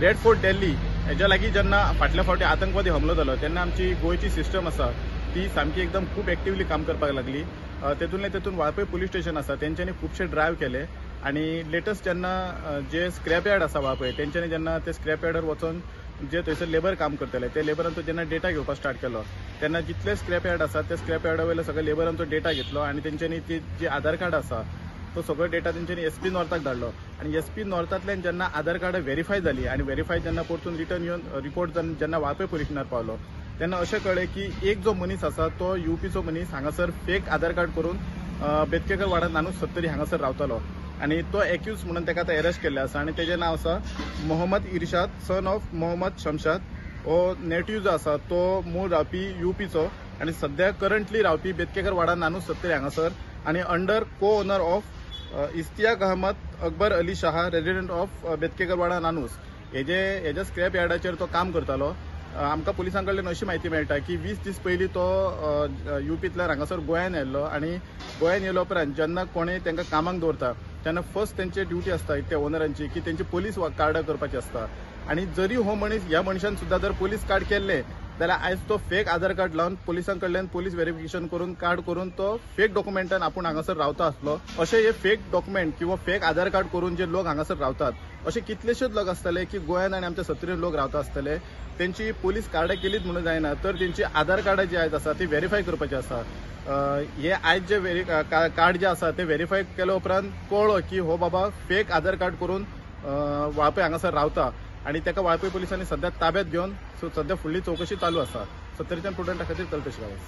Red fort Delhi हेच्या लागीं जेन्ना फाटल्या फावटी आतंकवादी हमलो जालो तेन्ना आमची गोयची सिस्टम आसा ती सामकी एकदम खूब एक्टिवली काम करपाक लागली। तेतून वाळपय पुलीस स्टेशन आसा तेंच्यांनी खुबशे ड्रायव्ह केले आणि लेटस्ट जेन्ना जे स्क्रॅप यार्ड आसा वाळपय तेंच्यांनी जेन्ना ते स्क्रॅप यार्डार वचून जे थंयसर लेबर काम करतले ते लेबरांचो जेन्ना डेटा घेवपाक स्टार्ट केलो तेन्ना जितले स्क्रॅप यार्ड आसा ते स्क्रॅप यार्डा वयले सगळे लेबरांचो डेटा घेतलो आणि तेंच्यांनी ती जे आधार कार्ड आसा तो सगळो डेटा तेंच्यांनी एसपी नॉर्थाक धाडलो आणि एसपी नॉर्थांतल्यान जेन्ना आधार कार्ड व्हेरीफाय जाली आणि व्हेरीफाय जेन्ना परतून रिटर्न येवन रिपोर्ट जेन्ना वाळपय पुलीस स्टेशनार पावलो तेन्ना अशें कळ्ळें की एक जो मनीस आसा तो यूपीचो मनीस हांगासर फेक आधार कार्ड करून बेतकेकर वाडा नानूस सत्तरी हांगासर रावतालो आणि तो एक्यूज म्हणून ताका आतां अरेस्ट केल्ले आसा आणि तेजें नांव आसा मोहम्मद इरशाद सन ऑफ मोहम्मद शमशाद। हो नेटिव्ह जो आसा तो मूळ रावपी यूपीचो आणि सध्या करंटली रावपी बेतकेकर वाडा नानूस सत्तरी हांगासर आणि under co owner of Ishtiaq Ahmed Akbar Ali Shah resident of Betkekar Wada नानूस हेजे स्क्रॅप यार्डाचेर तो काम करतालो। आमकां पुलिसां कडल्यान अशी म्हायती मेळटा की 20 दीस पयलीं तो यूपींतल्यान हांगासर गोंयान येयल्लो आणि गोंयान येयल्या उपरांत जेन्ना कोणें तांकां कामाक दवरता तेन्ना फर्स्ट तेंची ड्युटी आसता त्या ओनरांची की तेंची पोलीस कार्ड करपाची आसता आणि जरी हो मनीस ह्या मनशान सुद्दां जर पोलीस कार्ड केल्ले जाल्यार आयज तो फेक आधार कार्ड लावन पुलिसां कडल्यान पोलीस व्हेरिफिकेशन करून कार्ड करून तो फेक डॉक्युमेंटान आपूण हांगासर रावता आसलो। अशें हे फेक डॉक्युमेंट किंवा फेक आधार कार्ड करून जे लोक हांगासर रावतात असे कितलेशेच लोक आसतले की गोंयान आणि आमच्या सत्तरीन लोक रावता आसतले तेंची पोलीस कार्डां केलीच म्हणून जायना तर तेंची आधार कार्डां जी आयज आसा ती व्हेरीफाय करपाची आसा। हे आयज जे कार्ड जे आसा ते व्हेरीफाय केल्या उपरांत कळ्ळो की हो बाबा फेक आधार कार्ड करून वाळपय हांगासर रावता आणि ताका वाळपय पुलिसांनी सध्या ताब्यात घेवन सध्या फुडली चौकशी चालू आसा। सत्तरीच्या स्टुडंटा खातीर कल्पेश गावस।